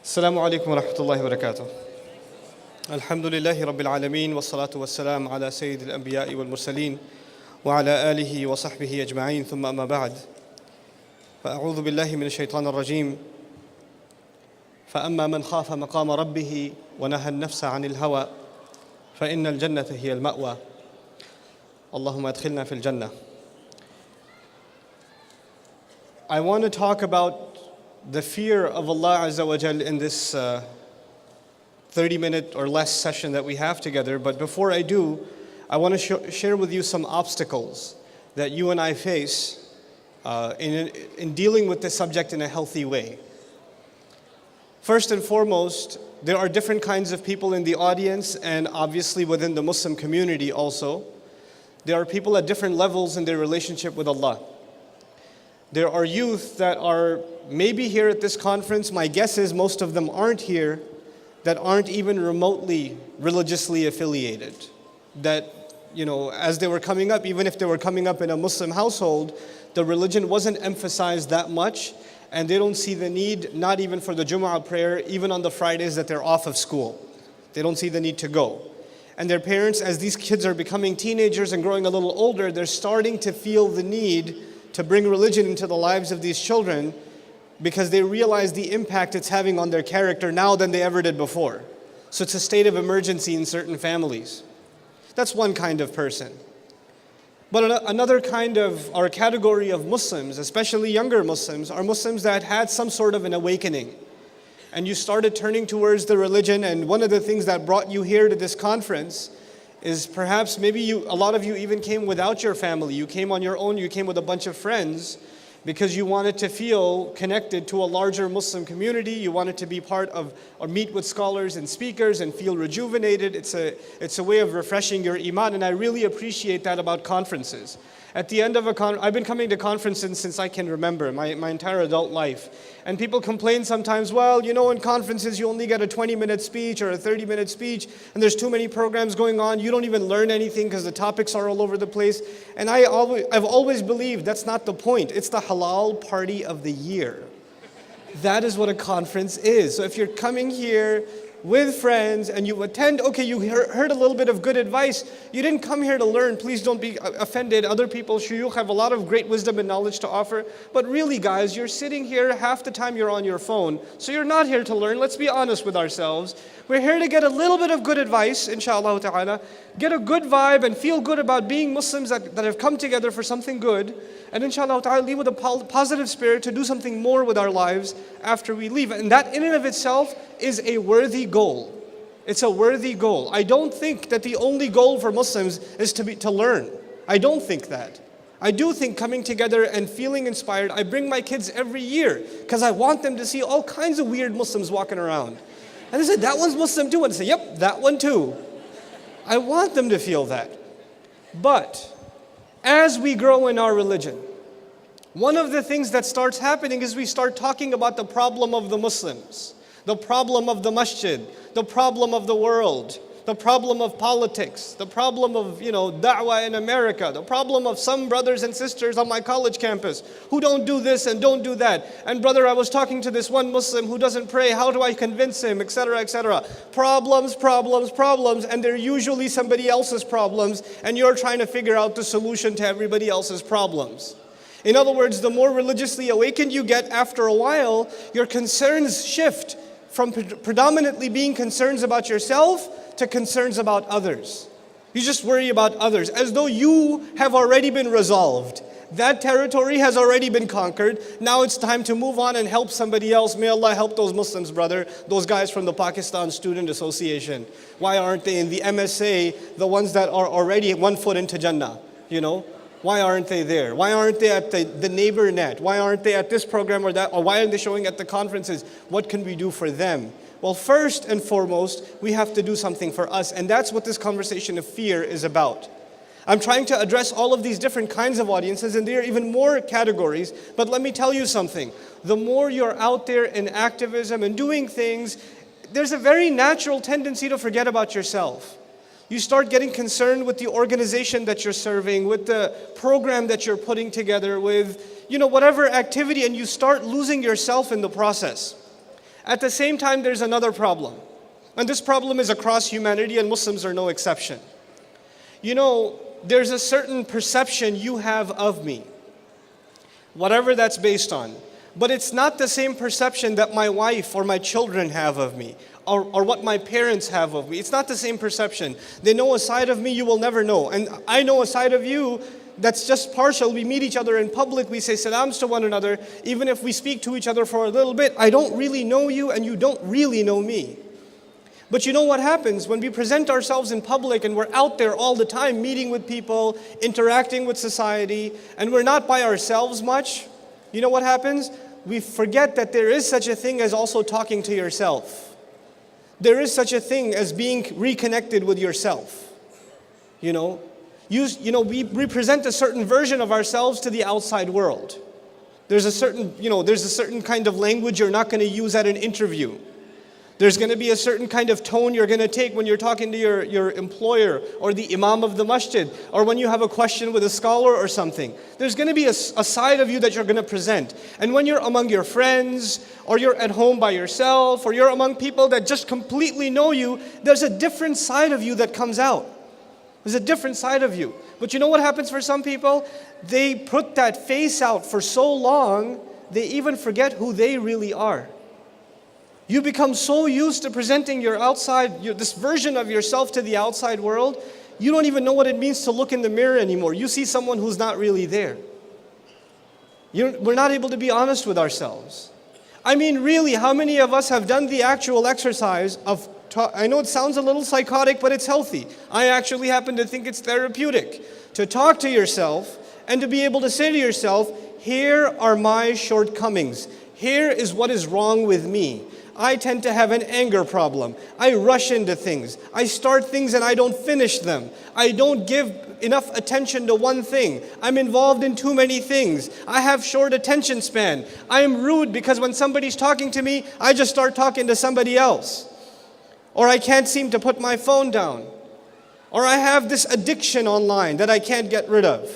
السلام عليكم ورحمة الله وبركاته. الحمد لله رب العالمين والصلاة والسلام على سيد الأنبياء والمرسلين وعلى آله وصحبه أجمعين ثم أما بعد فأعوذ بالله من الشيطان الرجيم فأما من خاف مقام ربه ونهى النفس عن الهوى فإن الجنة هي المأوى اللهم أدخلنا في الجنة. I want to talk about the fear of Allah Azza wa Jal in this 30-minute or less session that we have together. But before I do, I want to share with you some obstacles that you and I face in dealing with this subject in a healthy way. First and foremost, there are different kinds of people in the audience and obviously within the Muslim community also. There are people at different levels in their relationship with Allah. There are youth that are maybe here at this conference, my guess is most of them aren't here, that aren't even remotely religiously affiliated. That, as they were coming up, even if they were coming up in a Muslim household, the religion wasn't emphasized that much, and they don't see the need, not even for the Jumu'ah prayer, even on the Fridays that they're off of school. They don't see the need to go. And their parents, as these kids are becoming teenagers and growing a little older, they're starting to feel the need to bring religion into the lives of these children because they realize the impact it's having on their character now than they ever did before. So it's a state of emergency in certain families. That's one kind of person. But another kind of, or category of Muslims, especially younger Muslims, are Muslims that had some sort of an awakening. And you started turning towards the religion, and one of the things that brought you here to this conference is perhaps maybe a lot of you even came without your family. You came on your own, you came with a bunch of friends because you wanted to feel connected to a larger Muslim community. You wanted to be part of or meet with scholars and speakers and feel rejuvenated. It's a way of refreshing your iman, and I really appreciate that about conferences. At the end of I've been coming to conferences since I can remember, my entire adult life. And people complain sometimes, well, in conferences you only get a 20-minute speech or a 30-minute speech, and there's too many programs going on. You don't even learn anything because the topics are all over the place. And I've always believed that's not the point. It's the halal party of the year. That is what a conference is. So if you're coming here with friends and you attend, okay, you heard a little bit of good advice. You didn't come here to learn. Please don't be offended. Other people, shuyukh, have a lot of great wisdom and knowledge to offer. But really, guys, you're sitting here, half the time you're on your phone. So you're not here to learn. Let's be honest with ourselves. We're here to get a little bit of good advice, inshallah ta'ala. Get a good vibe and feel good about being Muslims that have come together for something good. And inshallah ta'ala, leave with a positive spirit to do something more with our lives after we leave. And that in and of itself is a worthy goal. It's a worthy goal. I don't think that the only goal for Muslims is to learn. I don't think that. I do think coming together and feeling inspired. I bring my kids every year because I want them to see all kinds of weird Muslims walking around. And they say, that one's Muslim too. And I say, yep, that one too. I want them to feel that. But as we grow in our religion, one of the things that starts happening is we start talking about the problem of the Muslims, the problem of the masjid, the problem of the world, the problem of politics, the problem of, da'wah in America, the problem of some brothers and sisters on my college campus who don't do this and don't do that. And brother, I was talking to this one Muslim who doesn't pray. How do I convince him, etc., etc. Problems, problems, problems, and they're usually somebody else's problems, and you're trying to figure out the solution to everybody else's problems. In other words, the more religiously awakened you get, after a while, your concerns shift from predominantly being concerns about yourself to concerns about others. You just worry about others as though you have already been resolved. That territory has already been conquered. Now it's time to move on and help somebody else. May Allah help those Muslims, brother. Those guys from the Pakistan Student Association. Why aren't they in the MSA, the ones that are already 1 foot into Jannah? Why aren't they there? Why aren't they at the neighbor net? Why aren't they at this program or that? Or why aren't they showing at the conferences? What can we do for them? Well, first and foremost, we have to do something for us. And that's what this conversation of fear is about. I'm trying to address all of these different kinds of audiences, and there are even more categories. But let me tell you something. The more you're out there in activism and doing things, there's a very natural tendency to forget about yourself. You start getting concerned with the organization that you're serving, with the program that you're putting together, with whatever activity, and you start losing yourself in the process. At the same time, there's another problem. And this problem is across humanity, and Muslims are no exception. You know, there's a certain perception you have of me, whatever that's based on. But it's not the same perception that my wife or my children have of me, or what my parents have of me. It's not the same perception. They know a side of me you will never know. And I know a side of you that's just partial. We meet each other in public, we say salams to one another. Even if we speak to each other for a little bit, I don't really know you and you don't really know me. But you know what happens when we present ourselves in public and we're out there all the time meeting with people, interacting with society, and we're not by ourselves much? You know what happens? We forget that there is such a thing as also talking to yourself. There is such a thing as being reconnected with yourself. You know, we present a certain version of ourselves to the outside world. There's a certain kind of language you're not going to use at an interview. There's going to be a certain kind of tone you're going to take when you're talking to your employer or the imam of the masjid, or when you have a question with a scholar or something. There's going to be a side of you that you're going to present. And when you're among your friends, or you're at home by yourself, or you're among people that just completely know you, there's a different side of you that comes out. There's a different side of you. But you know what happens for some people? They put that face out for so long, they even forget who they really are. You become so used to presenting this version of yourself to the outside world, you don't even know what it means to look in the mirror anymore. You see someone who's not really there. We're not able to be honest with ourselves. I mean, really, how many of us have done the actual exercise of I know it sounds a little psychotic, but it's healthy. I actually happen to think it's therapeutic to talk to yourself and to be able to say to yourself, here are my shortcomings. Here is what is wrong with me. I tend to have an anger problem. I rush into things. I start things and I don't finish them. I don't give enough attention to one thing. I'm involved in too many things. I have short attention span. I am rude because when somebody's talking to me, I just start talking to somebody else. Or I can't seem to put my phone down. Or I have this addiction online that I can't get rid of.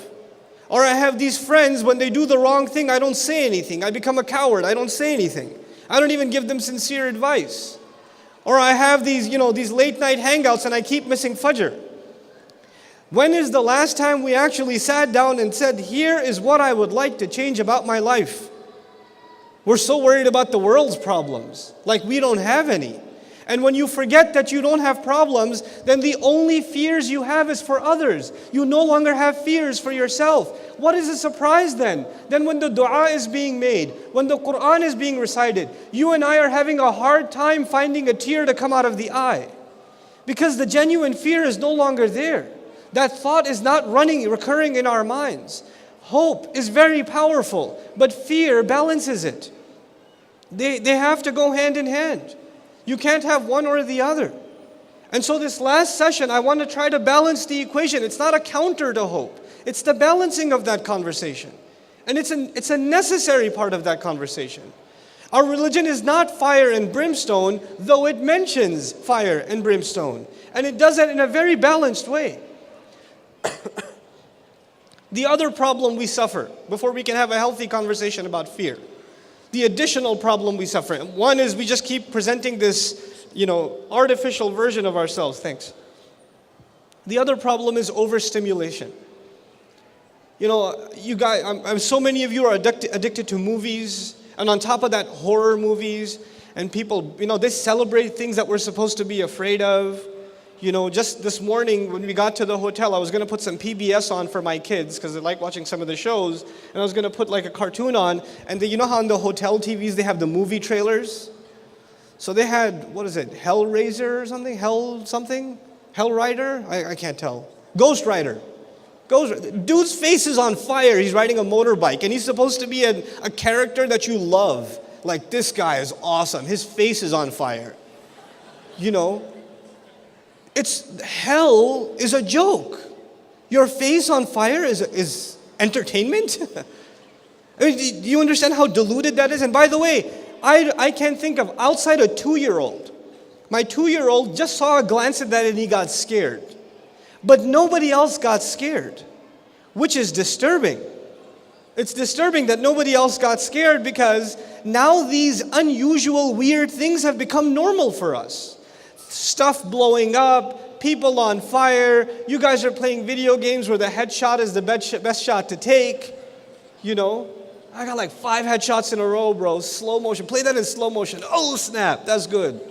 Or I have these friends, when they do the wrong thing, I don't say anything. I become a coward. I don't say anything. I don't even give them sincere advice. Or I have these late night hangouts and I keep missing Fajr. When is the last time we actually sat down and said, here is what I would like to change about my life? We're so worried about the world's problems, like we don't have any. And when you forget that you don't have problems, then the only fears you have is for others. You no longer have fears for yourself. What is a surprise then? Then when the dua is being made, when the Quran is being recited, you and I are having a hard time finding a tear to come out of the eye. Because the genuine fear is no longer there. That thought is not recurring in our minds. Hope is very powerful, but fear balances it. They have to go hand in hand. You can't have one or the other. And so this last session, I want to try to balance the equation. It's not a counter to hope. It's the balancing of that conversation. And it's a necessary part of that conversation. Our religion is not fire and brimstone, though it mentions fire and brimstone. And it does that in a very balanced way. The other problem we suffer, before we can have a healthy conversation about fear, the additional problem we suffer. One is we just keep presenting this, artificial version of ourselves. Thanks. The other problem is overstimulation. You guys, so many of you are addicted to movies, and on top of that, horror movies, and people, they celebrate things that we're supposed to be afraid of. Just this morning when we got to the hotel, I was going to put some PBS on for my kids because they like watching some of the shows. And I was going to put like a cartoon on. And you know how on the hotel TVs they have the movie trailers? So they had, Hellraiser or something? Hellrider? I can't tell. Ghost Rider. Dude's face is on fire. He's riding a motorbike. And he's supposed to be a character that you love. Like, this guy is awesome. His face is on fire. Hell is a joke. Your face on fire is entertainment? I mean, do you understand how diluted that is? And by the way, I can't think of, outside a 2-year-old. My 2-year-old just saw a glance at that and he got scared. But nobody else got scared, which is disturbing. It's disturbing that nobody else got scared because now these unusual, weird things have become normal for us. Stuff blowing up, people on fire. You guys are playing video games where the headshot is the best shot to take. You know, I got like 5 headshots in a row, bro. Slow motion. Play that in slow motion. Oh, snap. That's good.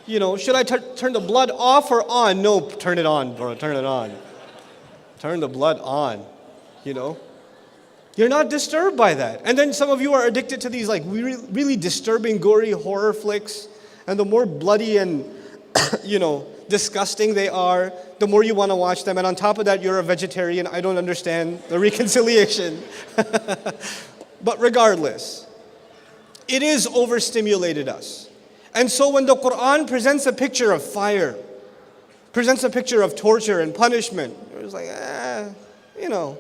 You know, should I turn the blood off or on? No, turn it on, bro. Turn it on. Turn the blood on, you know. You're not disturbed by that. And then some of you are addicted to these like really disturbing, gory horror flicks. And the more bloody and, you know, disgusting they are, the more you want to watch them. And on top of that, you're a vegetarian. I don't understand the reconciliation. But regardless, it is overstimulated us. And so when the Quran presents a picture of fire, presents a picture of torture and punishment, it's like, you know,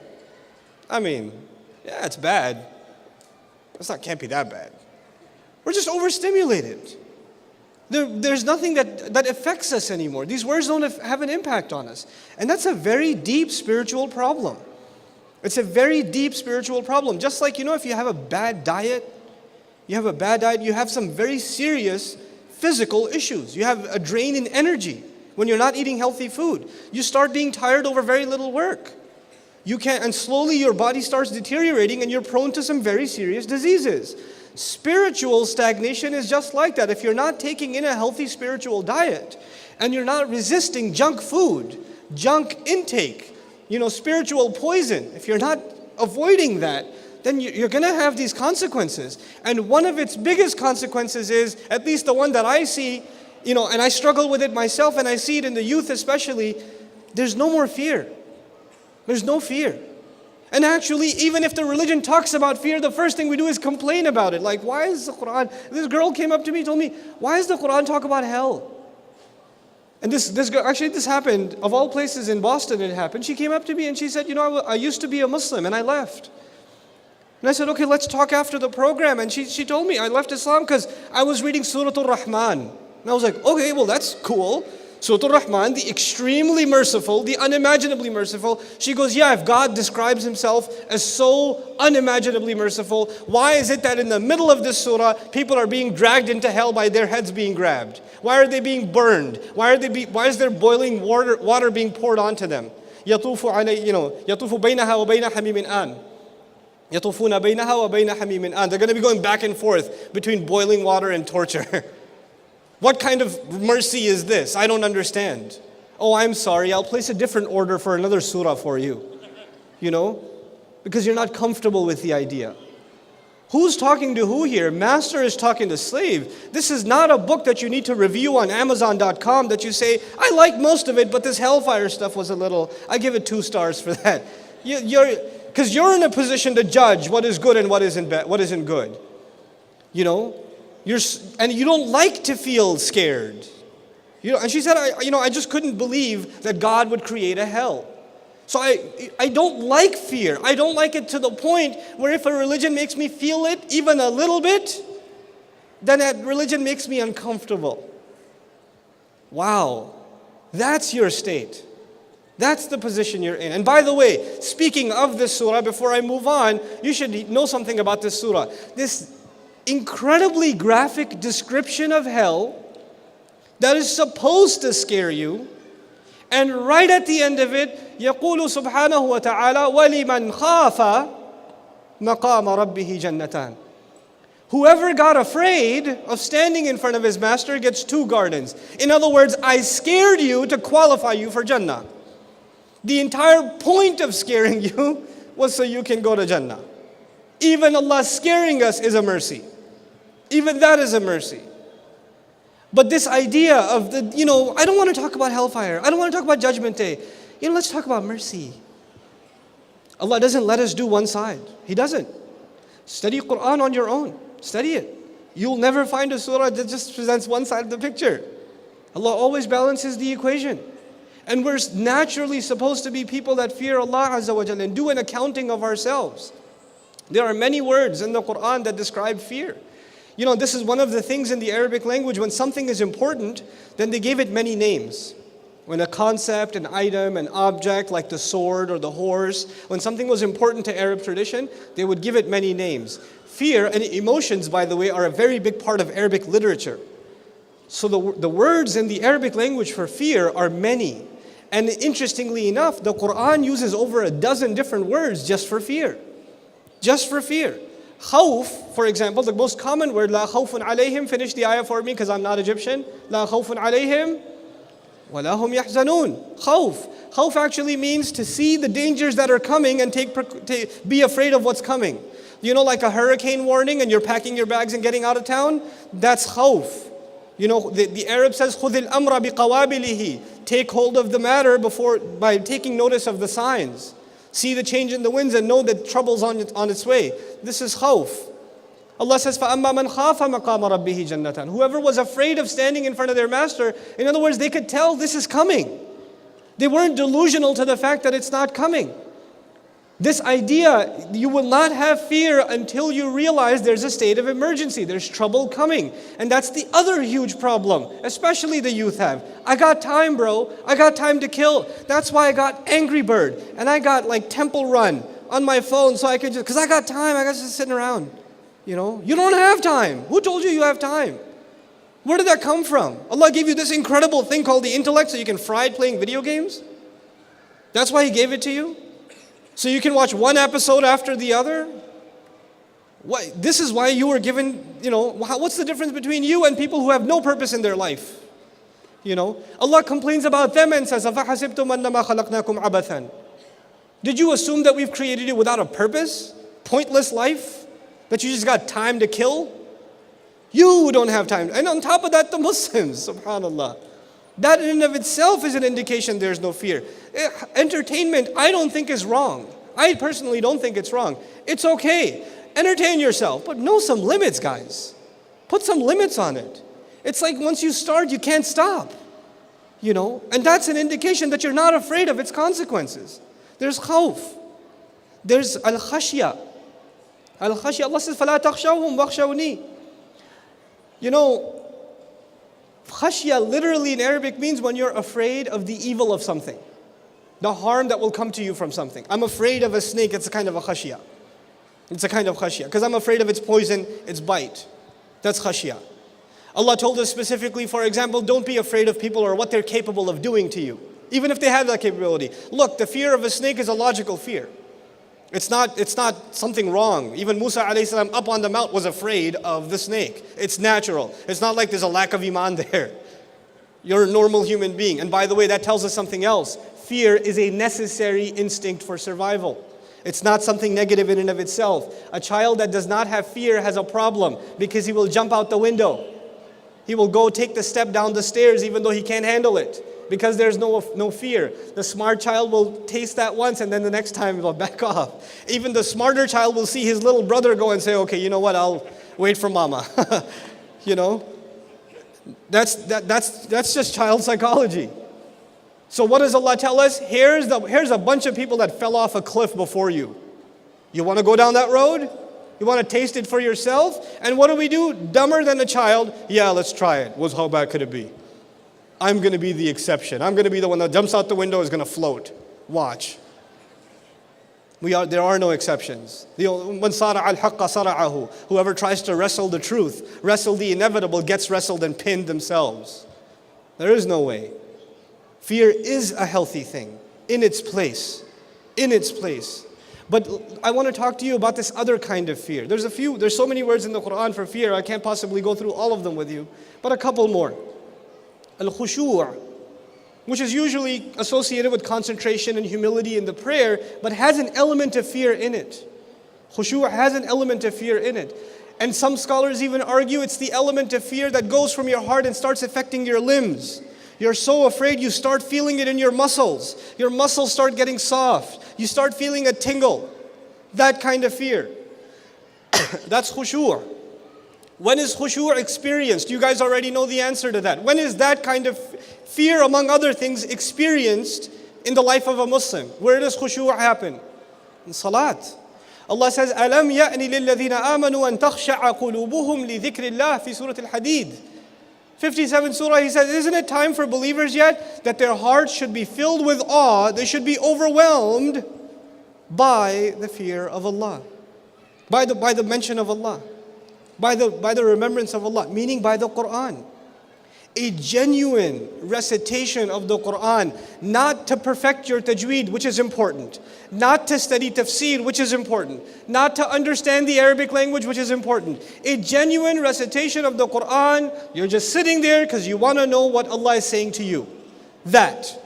I mean, yeah, it's bad. Can't be that bad. We're just overstimulated. There's nothing that affects us anymore. These words don't have an impact on us. And that's a very deep spiritual problem. It's a very deep spiritual problem. Just like, you know, if you have a bad diet, you have some very serious physical issues. You have a drain in energy when you're not eating healthy food. You start being tired over very little work. And slowly your body starts deteriorating and you're prone to some very serious diseases. Spiritual stagnation is just like that. If you're not taking in a healthy spiritual diet and you're not resisting junk food, junk intake, you know, spiritual poison, if you're not avoiding that, then you're going to have these consequences. And one of its biggest consequences is, at least the one that I see, you know, and I struggle with it myself and I see it in the youth especially, there's no more fear. There's no fear. And actually, even if the religion talks about fear, the first thing we do is complain about it. Like, why is the Quran... This girl came up to me and told me, why does the Quran talk about hell? And this girl, actually this happened, of all places in Boston it happened. She came up to me and she said, you know, I used to be a Muslim and I left. And I said, okay, let's talk after the program. And she told me, I left Islam because I was reading Surah Al-Rahman. And I was like, okay, well that's cool. Surah Al-Rahman, the extremely merciful, the unimaginably merciful. She goes, yeah, if God describes himself as so unimaginably merciful, why is it that in the middle of this surah, people are being dragged into hell by their heads being grabbed? Why are they being burned? Why is there boiling water being poured onto them? يَطُوفُ بَيْنَهَا وَبَيْنَ حَمِيمٍ آنٍ يَطُوفُونَ بَيْنَهَا وَبَيْنَ حَمِيمٍ آنٍ. They're going to be going back and forth between boiling water and torture. What kind of mercy is this? I don't understand. Oh, I'm sorry, I'll place a different order for another surah for you. You know? Because you're not comfortable with the idea. Who's talking to who here? Master is talking to slave. This is not a book that you need to review on Amazon.com that you say, I like most of it, but this hellfire stuff was a little, I give it 2 stars for that. Because you're in a position to judge what is good and what isn't good. You know? And you don't like to feel scared. You know, and she said, I just couldn't believe that God would create a hell. So I don't like fear. I don't like it to the point where if a religion makes me feel it even a little bit, then that religion makes me uncomfortable. Wow, that's your state. That's the position you're in. And by the way, speaking of this surah, before I move on, you should know something about this surah. This incredibly graphic description of hell that is supposed to scare you, and right at the end of it, يقول سبحانه وتعالى وَلِمَنْ خَافَ مَقَامَ رَبِّهِ جَنَّتَانِ. Whoever got afraid of standing in front of his master gets 2 gardens. In other words, I scared you to qualify you for Jannah. The entire point of scaring you was so you can go to Jannah. Even Allah scaring us is a mercy. Even that is a mercy. But this idea of I don't want to talk about hellfire. I don't want to talk about Judgment Day. Let's talk about mercy. Allah doesn't let us do one side. He doesn't. Study Quran on your own. Study it. You'll never find a surah that just presents one side of the picture. Allah always balances the equation. And we're naturally supposed to be people that fear Allah Azza wa Jalla and do an accounting of ourselves. There are many words in the Quran that describe fear. This is one of the things in the Arabic language, when something is important, then they gave it many names. When a concept, an item, an object like the sword or the horse, when something was important to Arab tradition, they would give it many names. Fear and emotions, by the way, are a very big part of Arabic literature. So the words in the Arabic language for fear are many. And interestingly enough, the Quran uses over a dozen different words just for fear. Just for fear. Khawf, for example, the most common word, La khawfun alayhim, finish the ayah for me because I'm not Egyptian. La khawfun alayhim, wa la hum yahzanun. Khawf. Khawf actually means to see the dangers that are coming and be afraid of what's coming. You know, like a hurricane warning and you're packing your bags and getting out of town? That's khawf. You know, the Arab says, خُذِ الْأَمْرَ بِقَوَابِلِهِ. Take hold of the matter by taking notice of the signs. See the change in the winds and know that trouble's on its way. This is khawf. Allah says, فَأَمَّا مَنْ خَافَ مَقَامَ رَبِّهِ جَنَّةً. Whoever was afraid of standing in front of their master, in other words, they could tell this is coming. They weren't delusional to the fact that it's not coming. This idea, you will not have fear until you realize there's a state of emergency, there's trouble coming. And that's the other huge problem, especially the youth have. I got time, bro. I got time to kill. That's why I got Angry Bird and I got like Temple Run on my phone so I could because I got time, I got just sitting around. You know, you don't have time. Who told you you have time? Where did that come from? Allah gave you this incredible thing called the intellect so you can fry it playing video games? That's why He gave it to you? So you can watch one episode after the other? This is why you were given, you know, what's the difference between you and people who have no purpose in their life? You know, Allah complains about them and says, أَفَحَسِبْتُمْ أَنَّمَا خَلَقْنَاكُمْ عَبَثًا. Did you assume that we've created you without a purpose? Pointless life? That you just got time to kill? You don't have time. And on top of that, the Muslims, subhanAllah. That in and of itself is an indication there's no fear. Entertainment, I don't think is wrong. I personally don't think it's wrong. It's okay. Entertain yourself, but know some limits, guys. Put some limits on it. It's like once you start, you can't stop. You know, and that's an indication that you're not afraid of its consequences. There's khawf. There's al-khashya. Al-khashya, Allah says, فَلَا تَخْشَوْهُمْ وَخْشَوْنِي. You know, khashya literally in Arabic means when you're afraid of the evil of something. The harm that will come to you from something. I'm afraid of a snake, it's a kind of a khashya. It's a kind of khashya. Because I'm afraid of its poison, its bite. That's khashya. Allah told us specifically, for example, don't be afraid of people or what they're capable of doing to you. Even if they have that capability. Look, the fear of a snake is a logical fear. It's not something wrong. Even Musa alayhi salam up on the mount was afraid of the snake. It's natural. It's not like there's a lack of iman there. You're a normal human being. And by the way, that tells us something else. Fear is a necessary instinct for survival. It's not something negative in and of itself. A child that does not have fear has a problem because he will jump out the window. He will go take the step down the stairs even though he can't handle it. Because there's no fear. The smart child will taste that once and then the next time he'll back off. Even the smarter child will see his little brother go and say, okay, you know what, I'll wait for mama. You know? That's just child psychology. So what does Allah tell us? Here's a bunch of people that fell off a cliff before you. You want to go down that road? You want to taste it for yourself? And what do? Dumber than a child? Yeah, let's try it. How bad could it be? I'm going to be the exception. I'm going to be the one that jumps out the window is going to float. Watch. There are no exceptions. Whoever tries to wrestle the truth, wrestle the inevitable, gets wrestled and pinned themselves. There is no way. Fear is a healthy thing in its place. In its place. But I want to talk to you about this other kind of fear. There's so many words in the Quran for fear, I can't possibly go through all of them with you, but a couple more. Al-khushu', which is usually associated with concentration and humility in the prayer, but has an element of fear in it. Khushu' has an element of fear in it. And some scholars even argue it's the element of fear that goes from your heart and starts affecting your limbs. You're so afraid you start feeling it in your muscles. Your muscles start getting soft. You start feeling a tingle. That kind of fear. That's khushu'. When is khushu' experienced? You guys already know the answer to that. When is that kind of fear, among other things, experienced in the life of a Muslim? Where does khushu' happen? In salat. Allah says, أَلَمْ يَأْنِ لِلَّذِينَ آمَنُوا أَن تَخْشَعَ قُلُوبُهُمْ لِذِكْرِ اللَّهِ في سورة الحديد. 57 surah, He says, isn't it time for believers yet that their hearts should be filled with awe, they should be overwhelmed by the fear of Allah, by the mention of Allah, by the remembrance of Allah, meaning by the Quran. A genuine recitation of the Quran, not to perfect your tajweed, which is important, not to study tafsir, which is important, not to understand the Arabic language, which is important. A genuine recitation of the Quran, you're just sitting there because you want to know what Allah is saying to you. That's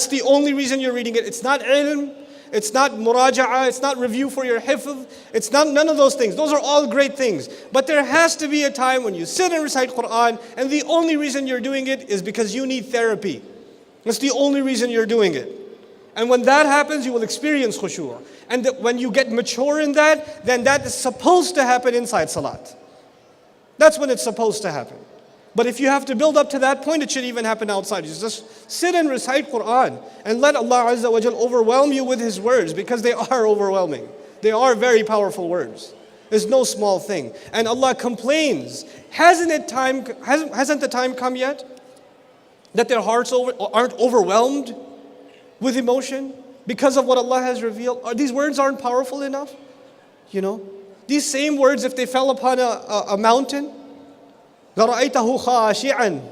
the only reason you're reading it. It's not ilm, it's not muraja'ah, it's not review for your hifz, it's not none of those things. Those are all great things. But there has to be a time when you sit and recite Quran, and the only reason you're doing it is because you need therapy. That's the only reason you're doing it. And when that happens, you will experience khushu'. And when you get mature in that, then that is supposed to happen inside salat. That's when it's supposed to happen. But if you have to build up to that point, it should even happen outside. You just sit and recite Quran and let Allah Azza wa Jal overwhelm you with His words, because they are overwhelming. They are very powerful words. It's no small thing. And Allah complains, hasn't the time come yet that their hearts aren't overwhelmed with emotion because of what Allah has revealed? These words aren't powerful enough? You know, these same words, if they fell upon a mountain, لَرَأَيْتَهُ خَاشِعًا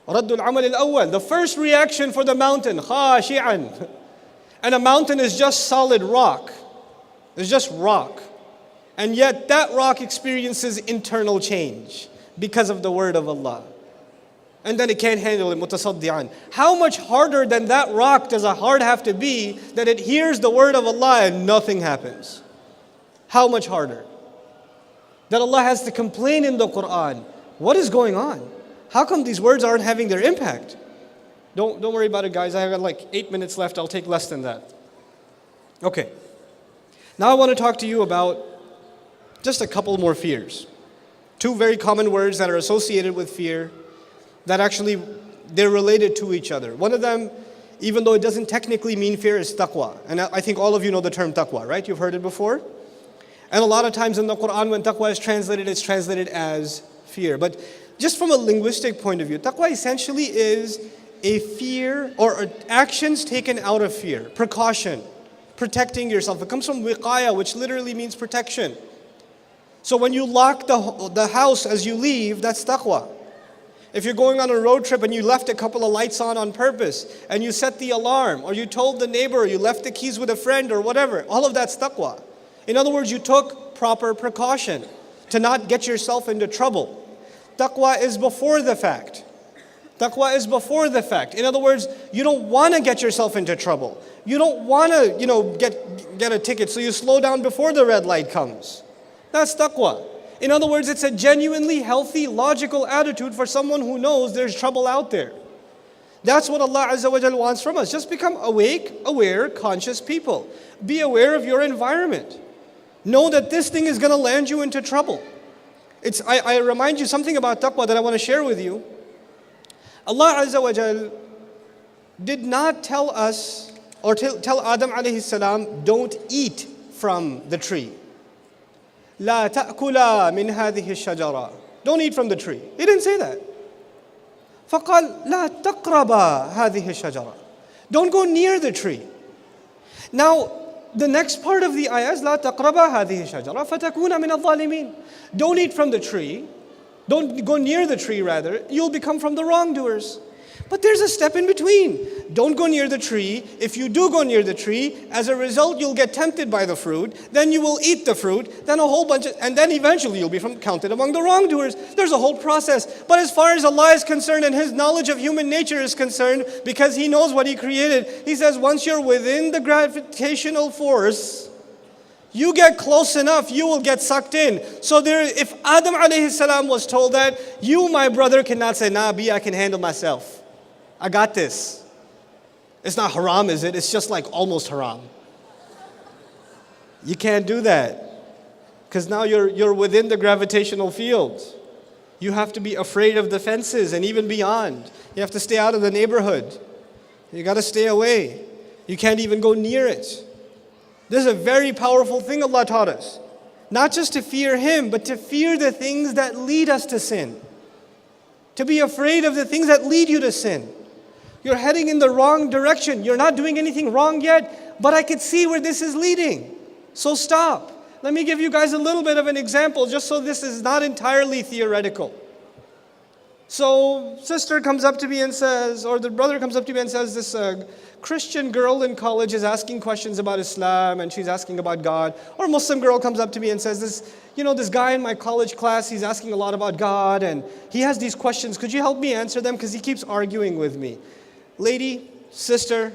رَدُّ الْعَمَلِ الْأَوَّلِ. The first reaction for the mountain, خَاشِعًا. And a mountain is just solid rock. It's just rock. And yet that rock experiences internal change because of the word of Allah. And then it can't handle it, مُتَصَدِّعًا. How much harder than that rock does a heart have to be that it hears the word of Allah and nothing happens? How much harder? That Allah has to complain in the Quran. What is going on? How come these words aren't having their impact? Don't worry about it, guys. I have like 8 minutes left. I'll take less than that. Okay. Now I want to talk to you about just a couple more fears. Two very common words that are associated with fear that actually they're related to each other. One of them, even though it doesn't technically mean fear, is taqwa. And I think all of you know the term taqwa, right? You've heard it before? And a lot of times in the Quran, when taqwa is translated, it's translated as fear. But just from a linguistic point of view, taqwa essentially is a fear or actions taken out of fear, precaution, protecting yourself. It comes from wiqaya, which literally means protection. So when you lock the house as you leave, that's taqwa. If you're going on a road trip and you left a couple of lights on purpose, and you set the alarm, or you told the neighbor, or you left the keys with a friend or whatever, all of that's taqwa. In other words, you took proper precaution to not get yourself into trouble. Taqwa is before the fact. Taqwa is before the fact. In other words, you don't want to get yourself into trouble. You don't want to, get a ticket, so you slow down before the red light comes. That's taqwa. In other words, it's a genuinely healthy, logical attitude for someone who knows there's trouble out there. That's what Allah Azza wa Jal wants from us. Just become awake, aware, conscious people. Be aware of your environment. Know that this thing is going to land you into trouble. I remind you something about taqwa that I want to share with you. Allah Azza wa Jal did not tell us, or tell Adam alayhi salam, don't eat from the tree. لا تأكلا من هذه الشجرة. Don't eat from the tree. He didn't say that. فقال لا تقربا هذه الشجرة. Don't go near the tree. Now, the next part of the ayah is لا تقربا هذه الشجرة فتكون من الظالمين. Don't eat from the tree. Don't go near the tree, rather. You'll become from the wrongdoers. But there's a step in between. Don't go near the tree. If you do go near the tree, as a result, you'll get tempted by the fruit. Then you will eat the fruit. Then a whole bunch and then eventually you'll be counted among the wrongdoers. There's a whole process. But as far as Allah is concerned and His knowledge of human nature is concerned, because He knows what He created, He says once you're within the gravitational force, you get close enough, you will get sucked in. So if Adam alayhi salam was told that, you, my brother, cannot say, nah, I can handle myself. I got this. It's not haram, is it? It's just like almost haram. You can't do that. Because now you're within the gravitational field. You have to be afraid of the fences and even beyond. You have to stay out of the neighborhood. You got to stay away. You can't even go near it. This is a very powerful thing Allah taught us. Not just to fear Him, but to fear the things that lead us to sin. To be afraid of the things that lead you to sin. You're heading in the wrong direction. You're not doing anything wrong yet, but I could see where this is leading. So stop. Let me give you guys a little bit of an example, just so this is not entirely theoretical. So sister comes up to me and says, or the brother comes up to me and says, this Christian girl in college is asking questions about Islam and she's asking about God. Or a Muslim girl comes up to me and says, this guy in my college class, he's asking a lot about God and he has these questions. Could you help me answer them? Because he keeps arguing with me. Lady, sister,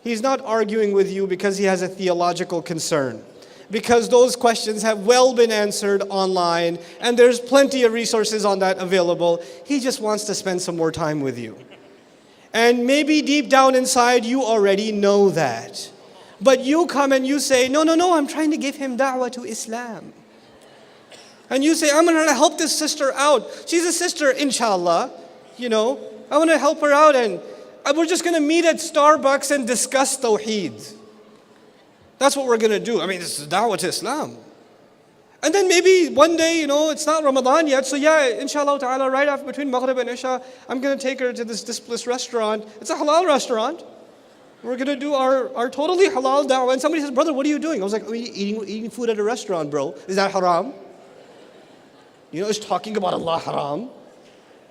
he's not arguing with you because he has a theological concern. Because those questions have well been answered online and there's plenty of resources on that available. He just wants to spend some more time with you. And maybe deep down inside you already know that. But you come and you say, no, I'm trying to give him da'wah to Islam. And you say, I'm going to help this sister out. She's a sister, inshallah. I want to help her out and we're just going to meet at Starbucks and discuss Tawheed. That's what we're going to do. I mean, this is da'wah to Islam. And then maybe one day, it's not Ramadan yet. So yeah, inshallah ta'ala, right after between Maghrib and Isha, I'm going to take her to this restaurant. It's a halal restaurant. We're going to do our totally halal da'wah. And somebody says, brother, what are you doing? I was like, eating food at a restaurant, bro. Is that haram? Is talking about Allah haram?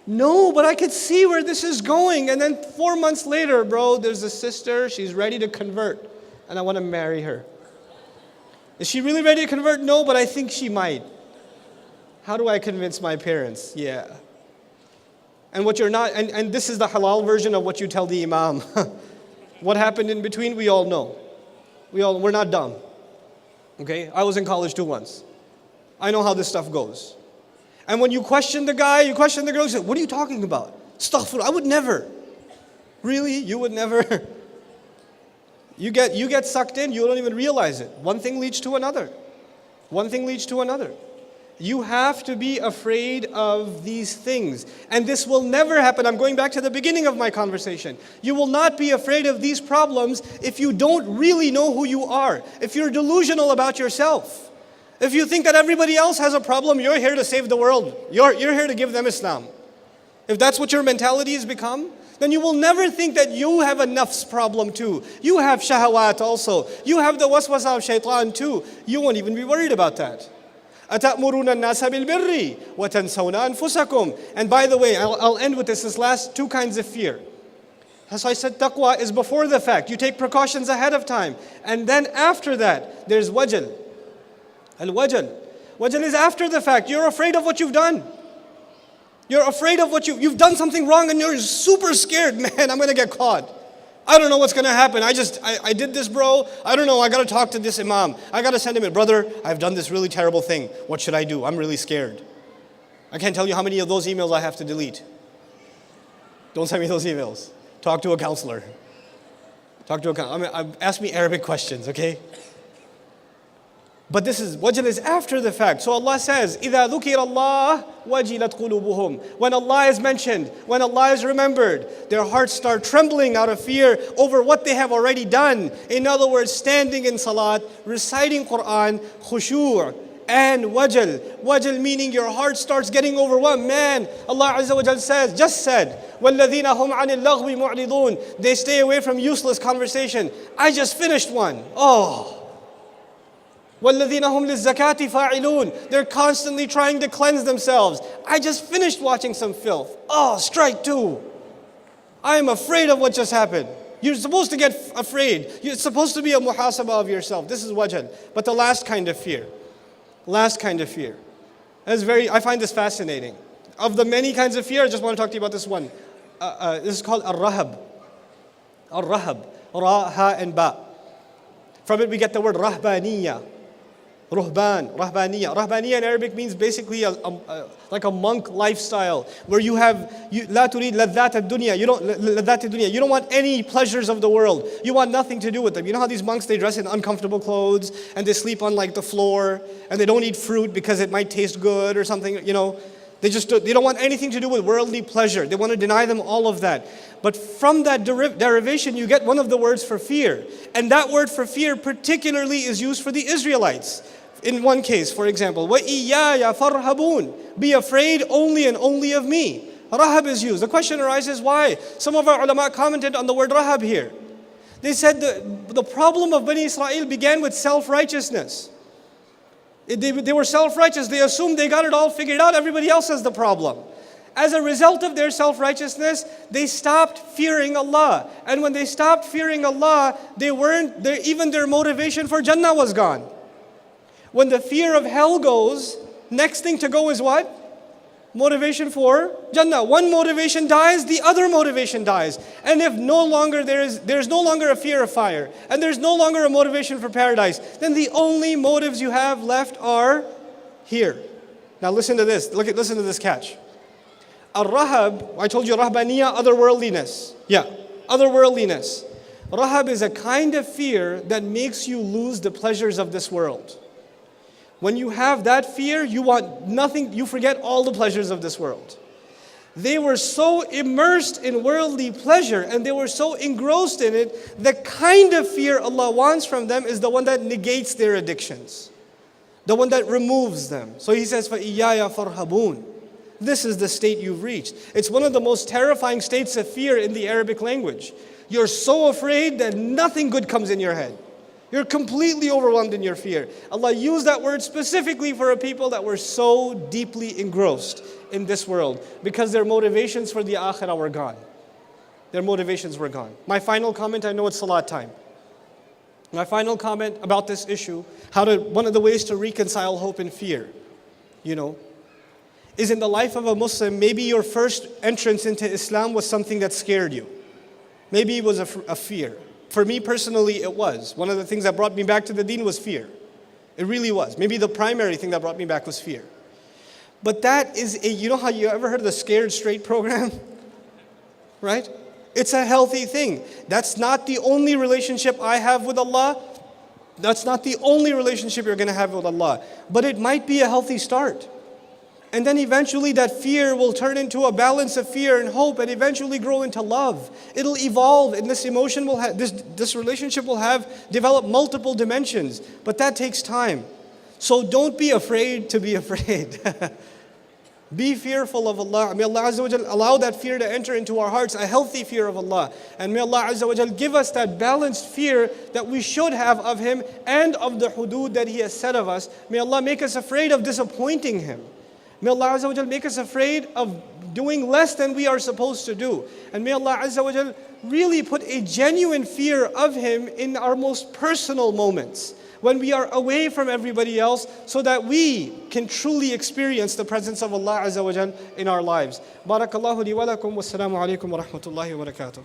No, but I could see where this is going. And then 4 months later, bro, there's a sister. She's ready to convert. And I want to marry her. Is she really ready to convert? No, but I think she might. How do I convince my parents? Yeah. And what you're not, and this is the halal version of what you tell the imam. What happened in between, we all know. We're not dumb. Okay? I was in college too once. I know how this stuff goes. And when you question the guy, you question the girl, you say, what are you talking about? Astaghfirullah, I would never. Really? You would never? You get sucked in, you don't even realize it. One thing leads to another. One thing leads to another. You have to be afraid of these things. And this will never happen. I'm going back to the beginning of my conversation. You will not be afraid of these problems if you don't really know who you are. If you're delusional about yourself. If you think that everybody else has a problem, you're here to save the world. You're here to give them Islam. If that's what your mentality has become, then you will never think that you have a nafs problem too. You have shahawat also. You have the waswasa of shaitan too. You won't even be worried about that. أَتَأْمُرُونَ النَّاسَ بِالْبِرِّ وَتَنْسَوْنَ أَنفُسَكُمْ. And by the way, I'll end with this last two kinds of fear. As I said, taqwa is before the fact. You take precautions ahead of time. And then after that, there's wajal. Al-wajal. Wajal is after the fact. You're afraid of what you've done. You're afraid of what you've done something wrong and you're super scared. Man, I'm going to get caught. I don't know what's going to happen. I did this, bro. I don't know. I got to talk to this imam. I got to send him a brother. I've done this really terrible thing. What should I do? I'm really scared. I can't tell you how many of those emails I have to delete. Don't send me those emails. Talk to a counselor. Ask me Arabic questions, okay? But wajal is after the fact. So Allah says, إِذَا ذُكِرَ اللَّهُ وَجِلَتْ قُلُوبُهُمْ. When Allah is mentioned, when Allah is remembered, their hearts start trembling out of fear over what they have already done. In other words, standing in salat, reciting Quran, khushu' and wajal. Wajal meaning your heart starts getting overwhelmed. Man, Allah Azza wa Jal just said, وَالَّذِينَ هُمْ عَنِ اللَّغْوِ مُعْرِضُونَ. They stay away from useless conversation. I just finished one. Oh. وَالَّذِينَ هُمْ لِلزَّكَاةِ فَاعِلُونَ. They're constantly trying to cleanse themselves. I just finished watching some filth. Oh, strike two. I am afraid of what just happened. You're supposed to get afraid. You're supposed to be a muhasabah of yourself. This is wajal. But the last kind of fear. I find this fascinating. Of the many kinds of fear, I just want to talk to you about this one. This is called ar-rahab. Ar-rahab. Ra, ha, and ba. From it we get the word rahbaniyya. Ruhban, rahbaniyya. Rahbaniyya in Arabic means basically like a monk lifestyle where you la turid ladhat ad-dunya. You don't want any pleasures of the world. You want nothing to do with them. You know how these monks, they dress in uncomfortable clothes and they sleep on like the floor and they don't eat fruit because it might taste good or something, They don't want anything to do with worldly pleasure. They want to deny them all of that. But from that derivation, you get one of the words for fear. And that word for fear particularly is used for the Israelites. In one case, for example, وَإِيَّايَ فَارْهَبُونَ. Be afraid only and only of me. Rahab is used. The question arises, why? Some of our ulama commented on the word Rahab here. They said the problem of Bani Israel began with self-righteousness. They were self-righteous. They assumed they got it all figured out. Everybody else has the problem. As a result of their self-righteousness, they stopped fearing Allah. And when they stopped fearing Allah, even their motivation for Jannah was gone. When the fear of hell goes, next thing to go is what? Motivation for Jannah. One motivation dies, the other motivation dies. And if no longer there's no longer a fear of fire, and there's no longer a motivation for paradise, then the only motives you have left are here. Now listen to this. Listen to this catch. Ar-Rahab, I told you Rahbaniya, otherworldliness. Yeah, otherworldliness. Rahab is a kind of fear that makes you lose the pleasures of this world. When you have that fear, you want nothing, you forget all the pleasures of this world. They were so immersed in worldly pleasure and they were so engrossed in it, the kind of fear Allah wants from them is the one that negates their addictions. The one that removes them. So He says, فَإِيَّايَ فَارْهَبُونَ. This is the state you've reached. It's one of the most terrifying states of fear in the Arabic language. You're so afraid that nothing good comes in your head. You're completely overwhelmed in your fear. Allah used that word specifically for a people that were so deeply engrossed in this world because their motivations for the akhirah were gone. Their motivations were gone. My final comment, I know it's salat time. My final comment about this issue, one of the ways to reconcile hope and fear, is in the life of a Muslim, maybe your first entrance into Islam was something that scared you. Maybe it was a fear. For me personally, it was. One of the things that brought me back to the deen was fear. It really was. Maybe the primary thing that brought me back was fear. But that is you know how you ever heard of the Scared Straight program? Right? It's a healthy thing. That's not the only relationship I have with Allah. That's not the only relationship you're going to have with Allah. But it might be a healthy start. And then eventually that fear will turn into a balance of fear and hope and eventually grow into love. It'll evolve and this emotion will have, this relationship will develop multiple dimensions. But that takes time. So don't be afraid to be afraid. Be fearful of Allah. May Allah Azza wa Jal allow that fear to enter into our hearts, a healthy fear of Allah. And may Allah Azza wa Jal give us that balanced fear that we should have of Him and of the hudud that He has set of us. May Allah make us afraid of disappointing Him. May Allah Azza wa Jal make us afraid of doing less than we are supposed to do. And may Allah Azza wa Jal really put a genuine fear of Him in our most personal moments, when we are away from everybody else, so that we can truly experience the presence of Allah Azza wa Jal in our lives. Barakallahu li wa lakum, wassalamu alaikum wa rahmatullahi wa barakatuh.